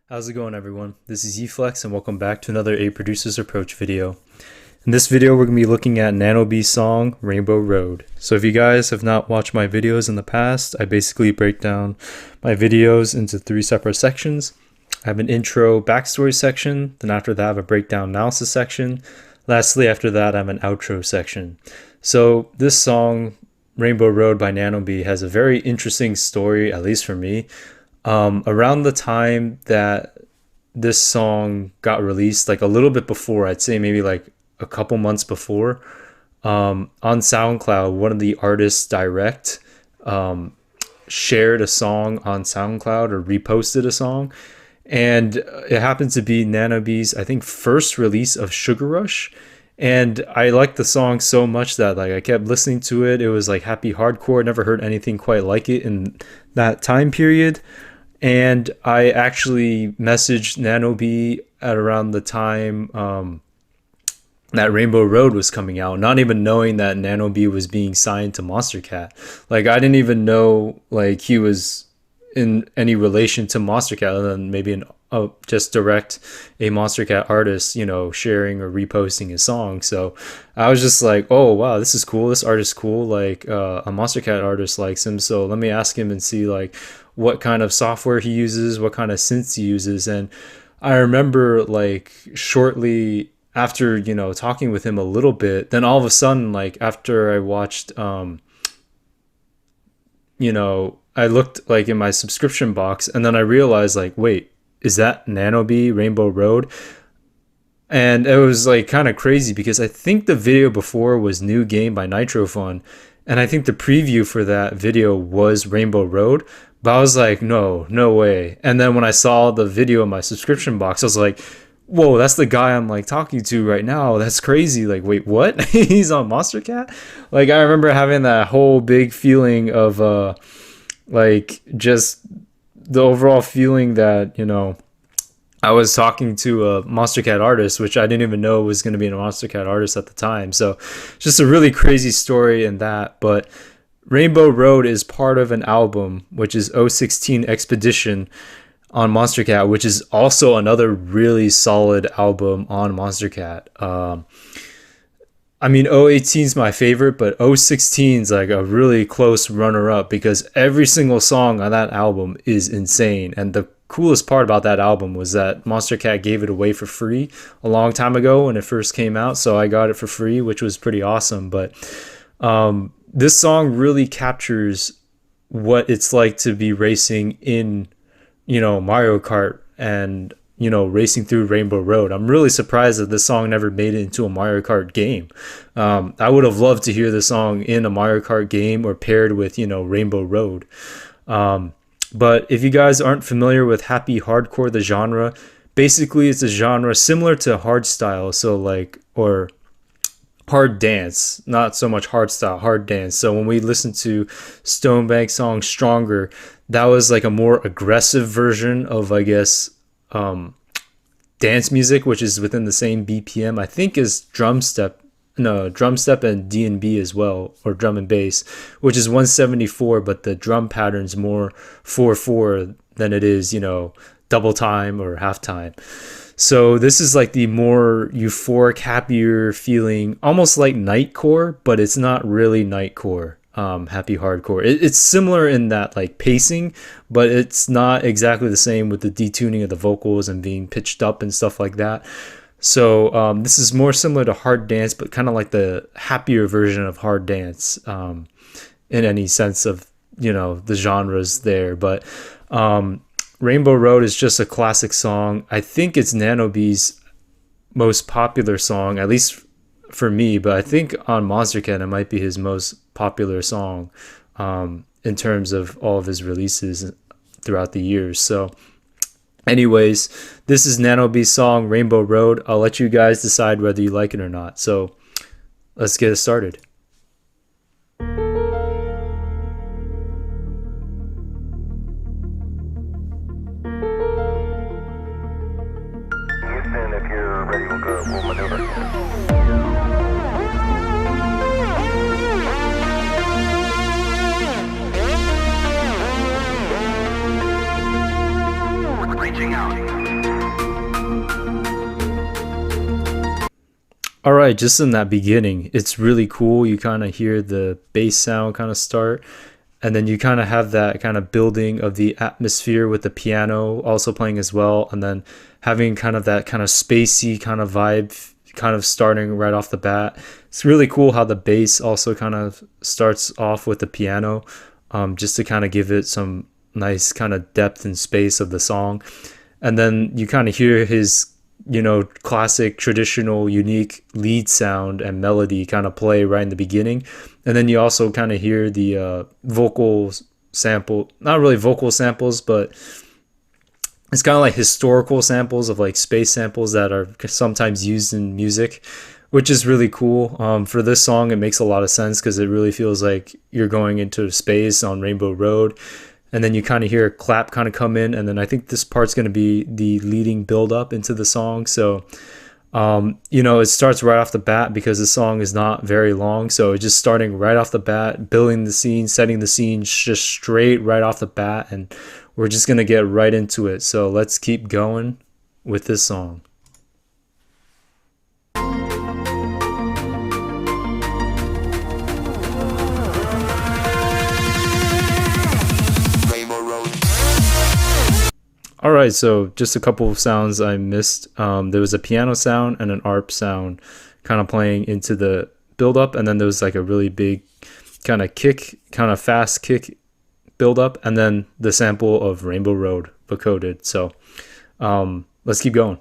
How's it going, everyone? This is eFlex and welcome back to another A Producer's Approach video. In this video we're going to be looking at nanobee's song Rainbow Road. So if you guys have not watched my videos in the past, I basically break down my videos into 3 separate sections. I have an intro backstory section, then after that I have a breakdown analysis section. Lastly, after that I have an outro section. So this song Rainbow Road by nanobee has a very interesting story, at least for me. Around the time that this song got released, like a little bit before, I'd say maybe like a couple months before, on SoundCloud, one of the artists direct shared a song on SoundCloud or reposted a song. And it happened to be nanobee's, I think, first release of Sugar Rush. And I liked the song so much that like I kept listening to it. It was like happy hardcore. Never heard anything quite like it in that time period. And I actually messaged nanobee at around the time that Rainbow Road was coming out, not even knowing that nanobee was being signed to Monstercat. Like I didn't even know like he was in any relation to Monstercat, other than maybe just direct a Monstercat artist, you know, sharing or reposting his song. So I was just like, oh wow, this is cool. This artist's cool. Like a Monstercat artist likes him, so let me ask him and see like what kind of software he uses, what kind of synths he uses. And I remember like shortly after, you know, talking with him a little bit, then all of a sudden, like after I watched, you know, I looked like in my subscription box and then I realized like, wait, is that nanobee Rainbow Road? And it was like kind of crazy because I think the video before was New Game by Nitrofun. And I think the preview for that video was Rainbow Road. But I was like, no way. And then when I saw the video in my subscription box, I was like, whoa, that's the guy I'm like talking to right now. That's crazy. Like, wait, what? He's on Monstercat? Like, I remember having that whole big feeling of like just the overall feeling that, you know, I was talking to a Monstercat artist, which I didn't even know was going to be a Monstercat artist at the time. So just a really crazy story in that. But Rainbow Road is part of an album, which is 016 Expedition on Monstercat, which is also another really solid album on Monstercat. I mean, 018 is my favorite, but 016 is like a really close runner-up because every single song on that album is insane. And the coolest part about that album was that Monstercat gave it away for free a long time ago when it first came out, so I got it for free, which was pretty awesome. But this song really captures what it's like to be racing in, you know, Mario Kart and, you know, racing through Rainbow Road. I'm really surprised that this song never made it into a Mario Kart game. I would have loved to hear the song in a Mario Kart game or paired with, you know, Rainbow Road. But if you guys aren't familiar with happy hardcore, the genre, basically it's a genre similar to hardstyle, so like, or hard dance, not so much hardstyle, hard dance. So when we listened to Stonebank's song Stronger, that was like a more aggressive version of, I guess, dance music, which is within the same BPM, I think, is drum step and D&B as well, or drum and bass, which is 174, but the drum pattern's more 4/4 than it is, you know, double time or half time. So this is like the more euphoric, happier feeling, almost like nightcore, but it's not really nightcore. Happy hardcore. It's similar in that like pacing, but it's not exactly the same with the detuning of the vocals and being pitched up and stuff like that. So this is more similar to hard dance, but kind of like the happier version of hard dance in any sense of, you know, the genres there. But Rainbow Road is just a classic song. I think it's nanobee's most popular song, at least for me, but I think on Monstercat it might be his most popular song in terms of all of his releases throughout the years. So anyways, this is nanobee's song Rainbow Road. I'll let you guys decide whether you like it or not. So let's get it started. If you're ready, we'll maneuver. Reaching out. All right, just in that beginning, it's really cool. You kind of hear the bass sound kind of start, and then you kind of have that kind of building of the atmosphere with the piano also playing as well, and then having kind of that kind of spacey kind of vibe kind of starting right off the bat. It's really cool how the bass also kind of starts off with the piano, just to kind of give it some nice kind of depth and space of the song. And then you kind of hear his, classic, traditional, unique lead sound and melody kind of play right in the beginning. And then you also kind of hear the vocal sample, not really vocal samples, but it's kind of like historical samples of like space samples that are sometimes used in music, which is really cool. For this song, it makes a lot of sense because it really feels like you're going into space on Rainbow Road. And then you kind of hear a clap kind of come in, and then I think this part's going to be the leading build up into the song. So it starts right off the bat because the song is not very long, so it's just starting right off the bat, building the scene, setting the scene just straight right off the bat, and we're just going to get right into it. So let's keep going with this song. All right, so just a couple of sounds I missed. There was a piano sound and an arp sound kind of playing into the build up, and then there was like a really big kind of kick, kind of fast kick build up, and then the sample of Rainbow Road vocoded. So let's keep going.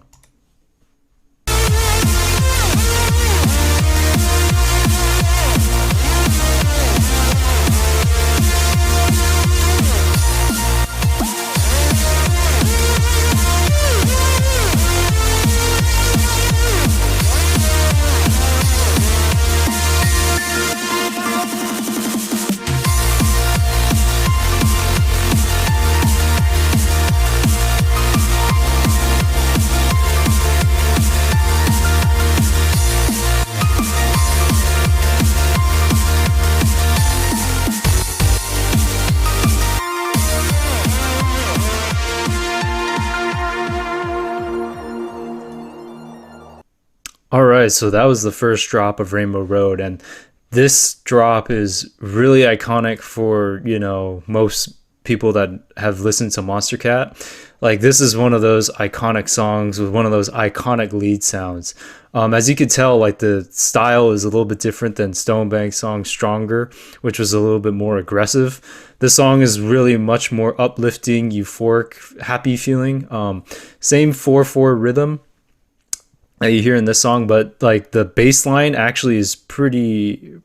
All right, so that was the first drop of Rainbow Road, and this drop is really iconic for, most people that have listened to Monstercat. Like, this is one of those iconic songs with one of those iconic lead sounds. As you could tell, like, the style is a little bit different than Stonebank's song Stronger, which was a little bit more aggressive. This song is really much more uplifting, euphoric, happy feeling. Same 4/4 rhythm that you hear in this song, but like the bass line actually is a pretty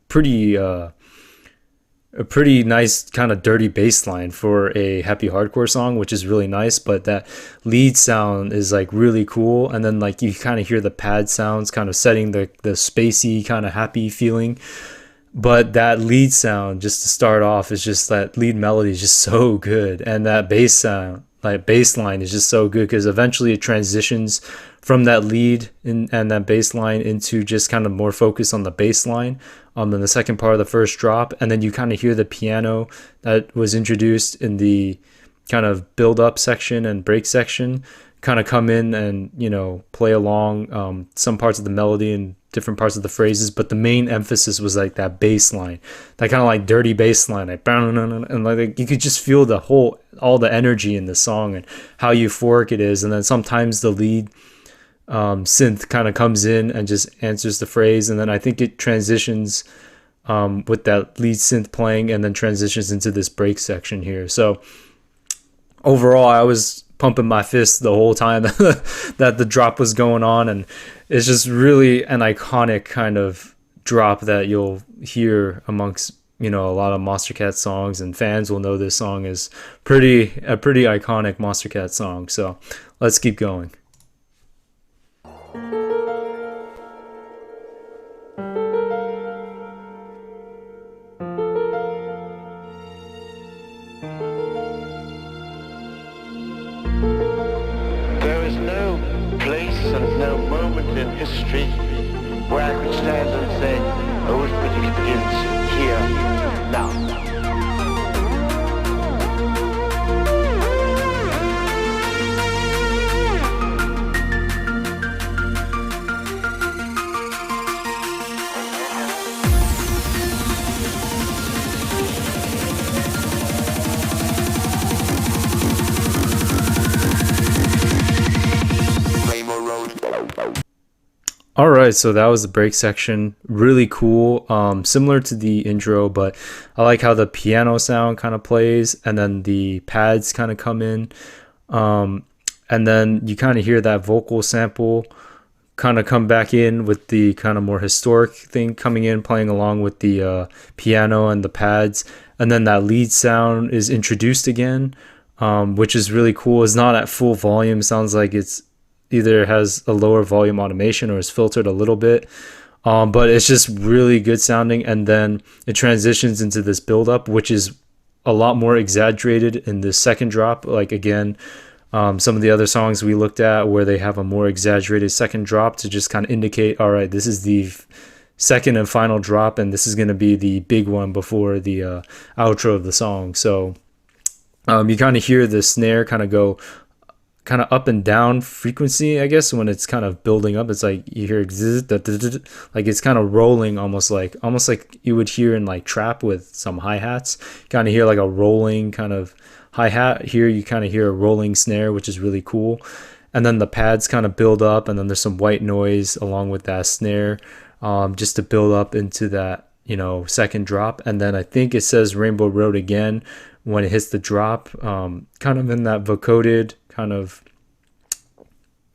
nice kind of dirty bass line for a happy hardcore song, which is really nice. But that lead sound is like really cool, and then like you kind of hear the pad sounds kind of setting the spacey kind of happy feeling. But that lead sound, just to start off, is just that lead melody is just so good, and that bass sound, like bass line, is just so good because eventually it transitions from that lead and that bass line into just kind of more focus on the bass line in the second part of the first drop. And then you kind of hear the piano that was introduced in the kind of build up section and break section kind of come in and, play along some parts of the melody and different parts of the phrases. But the main emphasis was like that bass line, that kind of like dirty bass line, like, and like you could just feel all the energy in the song and how euphoric it is. And then sometimes the lead synth kind of comes in and just answers the phrase, and then I think it transitions with that lead synth playing, and then transitions into this break section here. So overall, I was pumping my fist the whole time that the drop was going on, and it's just really an iconic kind of drop that you'll hear amongst a lot of Monstercat songs, and fans will know this song is a pretty iconic Monstercat song. So let's keep going. There is no place and no moment in history where I could stand and say, oh, it begins here, now. All right, so that was the break section. Really cool. Similar to the intro, but I like how the piano sound kind of plays and then the pads kind of come in. Um, and then you kind of hear that vocal sample kind of come back in with the kind of more historic thing coming in, playing along with the piano and the pads. And then that lead sound is introduced again, which is really cool. It's not at full volume. It sounds like it's either has a lower volume automation or is filtered a little bit. But it's just really good sounding. And then it transitions into this build up, which is a lot more exaggerated in the second drop. Like, again, some of the other songs we looked at where they have a more exaggerated second drop to just kind of indicate, all right, this is the second and final drop, and this is going to be the big one before the outro of the song. So you kind of hear the snare kind of go kind of up and down frequency, I guess, when it's kind of building up. It's like you hear like it's kind of rolling, almost like you would hear in like trap with some hi-hats. Kind of hear like a rolling kind of hi-hat. Here you kind of hear a rolling snare, which is really cool. And then the pads kind of build up, and then there's some white noise along with that snare, just to build up into that, second drop. And then I think it says Rainbow Road again when it hits the drop, kind of in that vocoded kind of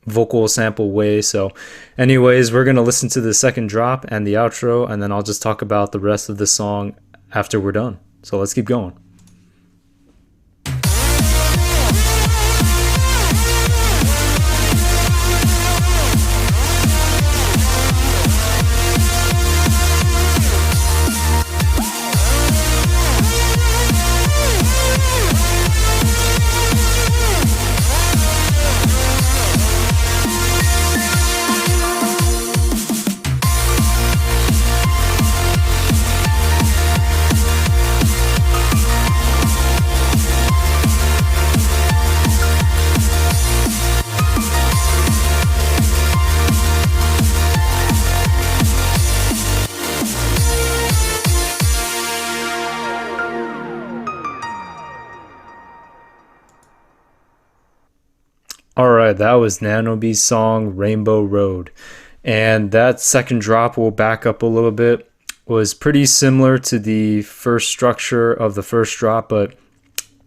vocal sample way. So anyways, we're going to listen to the second drop and the outro, and then I'll just talk about the rest of the song after we're done. So let's keep going. All right, that was Nanobee's song Rainbow Road. And that second drop, will back up a little bit, was pretty similar to the first structure of the first drop, but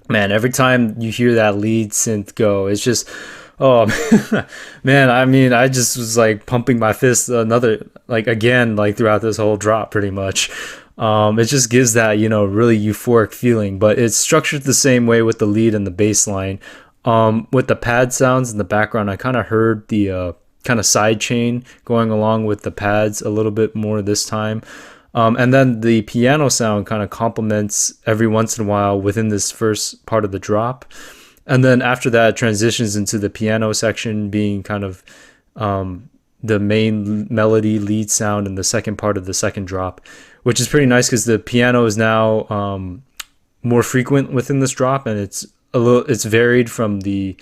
man, every time you hear that lead synth go, it's just, oh man, I mean, I just was like pumping my fist again, like throughout this whole drop pretty much. It just gives that, really euphoric feeling, but it's structured the same way with the lead and the bass line. With the pad sounds in the background, I kind of heard the kind of side chain going along with the pads a little bit more this time. And then the piano sound kind of complements every once in a while within this first part of the drop. And then after that, it transitions into the piano section being kind of the main melody lead sound in the second part of the second drop, which is pretty nice because the piano is now more frequent within this drop, and it's varied from the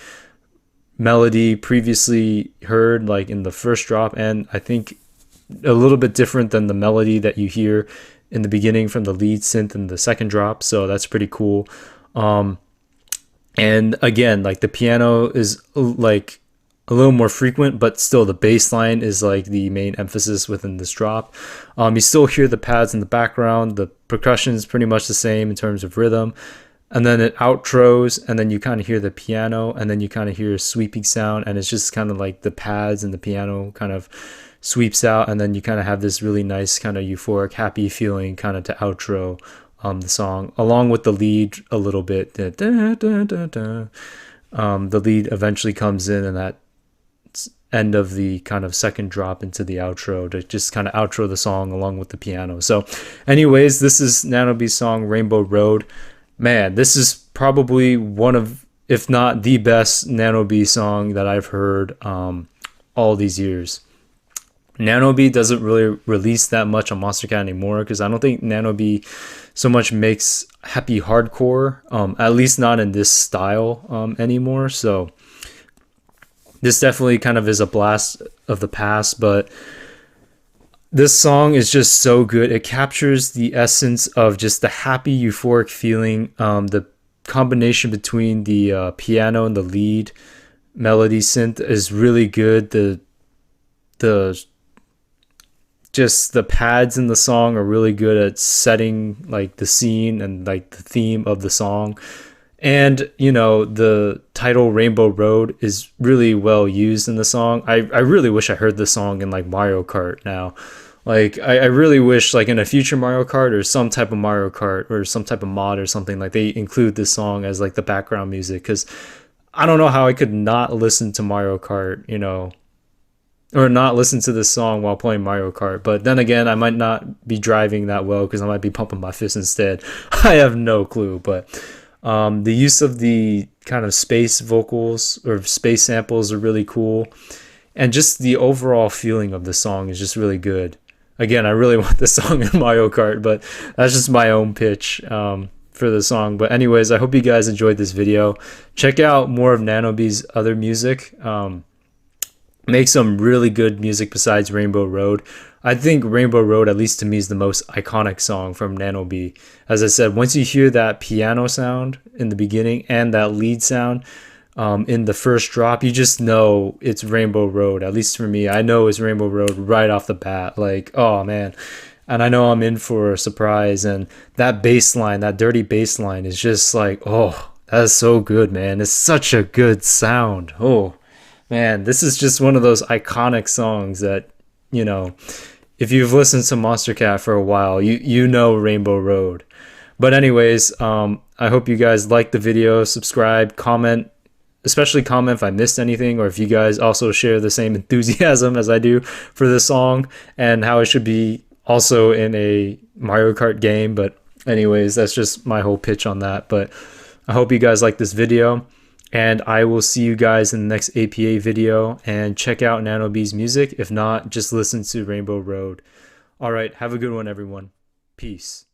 melody previously heard like in the first drop, and I think a little bit different than the melody that you hear in the beginning from the lead synth in the second drop. So that's pretty cool. And again, like the piano is like a little more frequent, but still the bass line is like the main emphasis within this drop. You still hear the pads in the background. The percussion is pretty much the same in terms of rhythm. And then it outros, and then you kind of hear the piano, and then you kind of hear a sweeping sound, and it's just kind of like the pads and the piano kind of sweeps out, and then you kind of have this really nice kind of euphoric, happy feeling kind of to outro the song, along with the lead a little bit. The lead eventually comes in, and that end of the kind of second drop into the outro to just kind of outro the song along with the piano. So anyways, this is Nanobee's song Rainbow Road. Man, this is probably one of, if not the best Nanobee song that I've heard all these years. Nanobee doesn't really release that much on Monstercat anymore because I don't think Nanobee so much makes happy hardcore, at least not in this style anymore. So this definitely kind of is a blast of the past, but this song is just so good. It captures the essence of just the happy, euphoric feeling. The combination between the piano and the lead melody synth is really good. The just the pads in the song are really good at setting like the scene and like the theme of the song. And you know, the title Rainbow Road is really well used in the song. I really wish I heard the song in like Mario Kart now. Like I really wish like in a future Mario Kart or some type of Mario Kart or some type of mod or something, like they include this song as like the background music, because I don't know how I could not listen to Mario Kart, you know, or not listen to this song while playing Mario Kart. But then again, I might not be driving that well because I might be pumping my fist instead. I have no clue. But the use of the kind of space vocals or space samples are really cool. And just the overall feeling of the song is just really good. Again, I really want this song in Mario Kart, but that's just my own pitch for the song. But anyways, I hope you guys enjoyed this video. Check out more of nanobee's other music. Make some really good music besides Rainbow Road. I think Rainbow Road, at least to me, is the most iconic song from nanobii. As I said, once you hear that piano sound in the beginning and that lead sound in the first drop, you just know it's Rainbow Road. At least for me, I know it's Rainbow Road right off the bat. Like, oh man. And I know I'm in for a surprise. And that bass line, that dirty bass line is just like, oh, that's so good, man. It's such a good sound. Oh, man, this is just one of those iconic songs that, you know, if you've listened to Monstercat for a while, you know Rainbow Road. But anyways, I hope you guys liked the video. Subscribe, comment, especially comment if I missed anything, or if you guys also share the same enthusiasm as I do for this song and how it should be also in a Mario Kart game. But anyways, that's just my whole pitch on that. But I hope you guys like this video, and I will see you guys in the next APA video. And check out nanobee's music. If not, just listen to Rainbow Road. All right, have a good one, everyone. Peace.